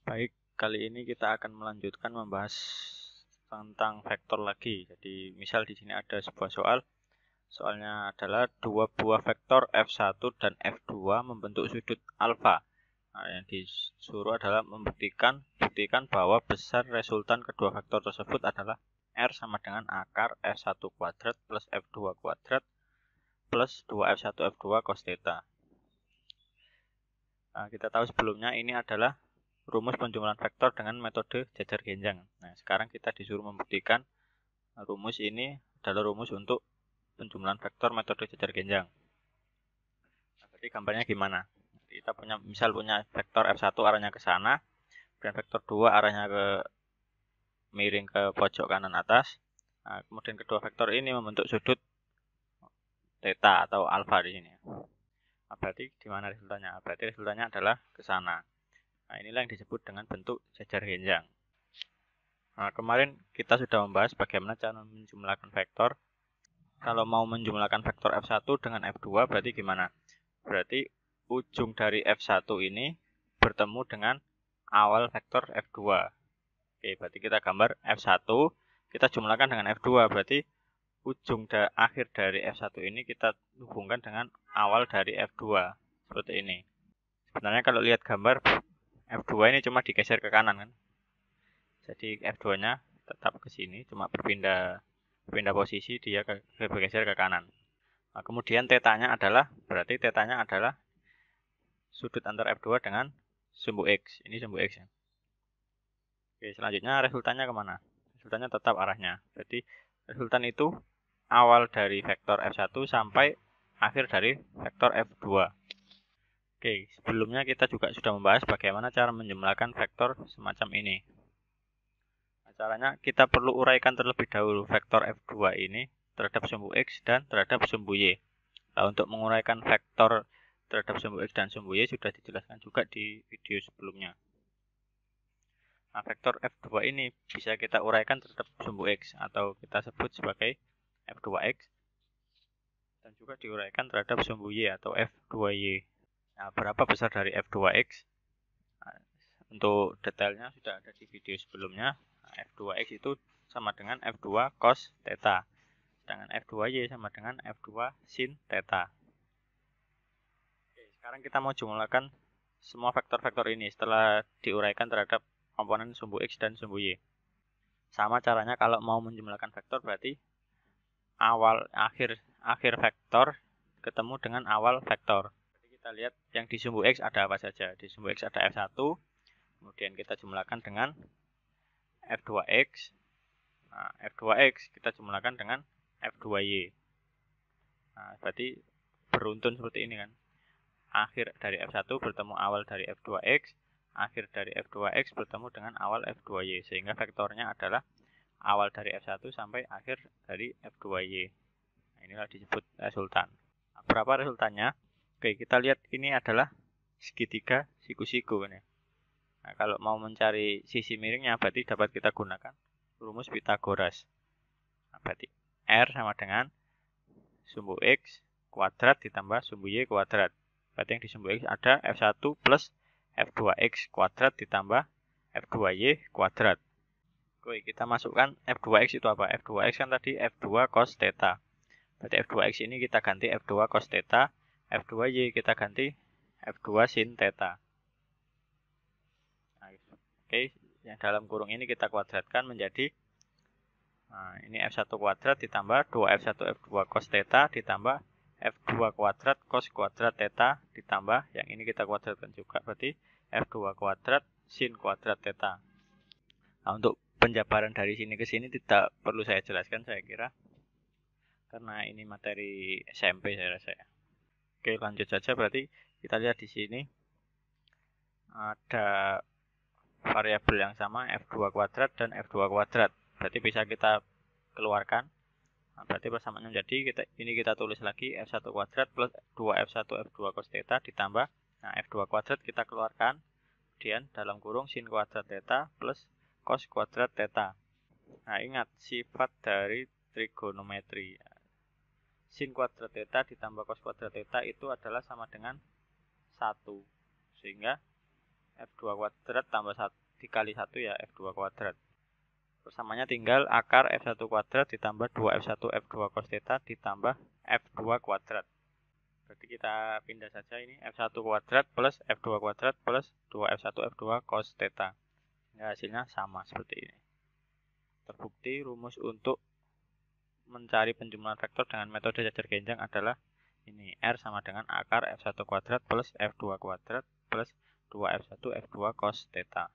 Baik, kali ini kita akan melanjutkan membahas tentang vektor lagi. Jadi, misal di sini ada sebuah soal. Soalnya adalah dua buah vektor F1 dan F2 membentuk sudut alfa. Nah, yang disuruh adalah buktikan bahwa besar resultan kedua vektor tersebut adalah R sama dengan akar F1 kuadrat plus F2 kuadrat plus 2F1 F2 cos theta. Nah, kita tahu sebelumnya ini adalah rumus penjumlahan vektor dengan metode jajar genjang. Nah, sekarang kita disuruh membuktikan rumus ini adalah rumus untuk penjumlahan vektor metode jajar genjang. Nah, berarti gambarnya gimana? Kita punya vektor F1 arahnya ke sana, dan vektor 2 arahnya ke miring ke pojok kanan atas. Nah, kemudian kedua vektor ini membentuk sudut theta atau alfa di sini. Nah, berarti di mana resultannya? Berarti resultannya adalah ke sana. Nah, inilah yang disebut dengan bentuk jajar genjang. Nah, kemarin kita sudah membahas bagaimana cara menjumlahkan vektor. Kalau mau menjumlahkan vektor F1 dengan F2 berarti gimana? Berarti ujung dari F1 ini bertemu dengan awal vektor F2. Oke, berarti kita gambar F1, kita jumlahkan dengan F2. Berarti ujung akhir dari F1 ini kita hubungkan dengan awal dari F2. Seperti ini. Sebenarnya kalau lihat gambar, F2 ini cuma digeser ke kanan kan. Jadi F2-nya tetap ke sini, cuma berpindah posisi, dia bergeser ke kanan. Nah, kemudian tetanya adalah, berarti tetanya adalah sudut antara F2 dengan sumbu X. Ini sumbu X ya. Oke, selanjutnya resultannya kemana? Resultannya tetap arahnya. Berarti resultan itu awal dari vektor F1 sampai akhir dari vektor F2. Oke, sebelumnya kita juga sudah membahas bagaimana cara menjumlahkan vektor semacam ini. Caranya kita perlu uraikan terlebih dahulu vektor F2 ini terhadap sumbu X dan terhadap sumbu Y. Nah, untuk menguraikan vektor terhadap sumbu X dan sumbu Y sudah dijelaskan juga di video sebelumnya. Nah, vektor F2 ini bisa kita uraikan terhadap sumbu X atau kita sebut sebagai F2X dan juga diuraikan terhadap sumbu Y atau F2Y. Nah, berapa besar dari F2X? Nah, untuk detailnya sudah ada di video sebelumnya. F2X itu sama dengan F2 cos theta. Sedangkan F2Y sama dengan F2 sin theta. Oke, sekarang kita mau jumlahkan semua vektor-vektor ini setelah diuraikan terhadap komponen sumbu X dan sumbu Y. Sama caranya kalau mau menjumlahkan vektor berarti akhir vektor ketemu dengan awal vektor. Jadi kita lihat yang di sumbu X ada apa saja. Di sumbu X ada F1, kemudian kita jumlahkan dengan F2X. Nah, F2X kita jumlahkan dengan F2Y. Nah, berarti beruntun seperti ini kan. Akhir dari F1 bertemu awal dari F2X, akhir dari F2X bertemu dengan awal F2Y. Sehingga vektornya adalah awal dari F1 sampai akhir dari F2Y. Nah, inilah disebut resultan. Nah, berapa resultannya? Oke, kita lihat ini adalah segitiga siku-siku. Nah, kalau mau mencari sisi miringnya berarti dapat kita gunakan rumus Pitagoras. Nah, berarti R sama dengan sumbu X kuadrat ditambah sumbu Y kuadrat. Berarti yang di sumbu X ada F1 plus F2X kuadrat ditambah F2Y kuadrat. Oke, kita masukkan F2X itu apa? F2X kan tadi F2 cos theta. Berarti F2X ini kita ganti F2 cos theta, F2Y kita ganti F2 sin theta. Nah, oke, yang dalam kurung ini kita kuadratkan menjadi ini F1 kuadrat ditambah 2F1 F2 cos theta ditambah F2 kuadrat cos kuadrat theta ditambah yang ini kita kuadratkan juga berarti F2 kuadrat sin kuadrat theta. Nah, untuk penjabaran dari sini ke sini tidak perlu saya jelaskan saya kira karena ini materi SMP saya rasa ya. Oke, lanjut saja berarti kita lihat di sini ada variabel yang sama F2 kuadrat dan F2 kuadrat. Berarti bisa kita keluarkan. Nah, berarti persamaannya menjadi kita tulis lagi F1 kuadrat plus 2F1 F2 cos theta ditambah F2 kuadrat kita keluarkan. Kemudian dalam kurung sin kuadrat theta plus cos kuadrat theta. Nah, ingat sifat dari trigonometri. Sin kuadrat theta ditambah cos kuadrat theta itu adalah sama dengan 1. Sehingga F2 kuadrat tambah 1 dikali 1 ya F2 kuadrat. Persamanya tinggal akar F1 kuadrat ditambah 2F1 F2 cos theta ditambah F2 kuadrat. Berarti kita pindah saja ini F1 kuadrat plus F2 kuadrat plus 2F1 F2 cos theta. Nah, hasilnya sama seperti ini. Terbukti rumus untuk mencari penjumlahan vektor dengan metode jajar genjang adalah ini R sama dengan akar F1 kuadrat plus F2 kuadrat plus 2F1 F2 cos theta.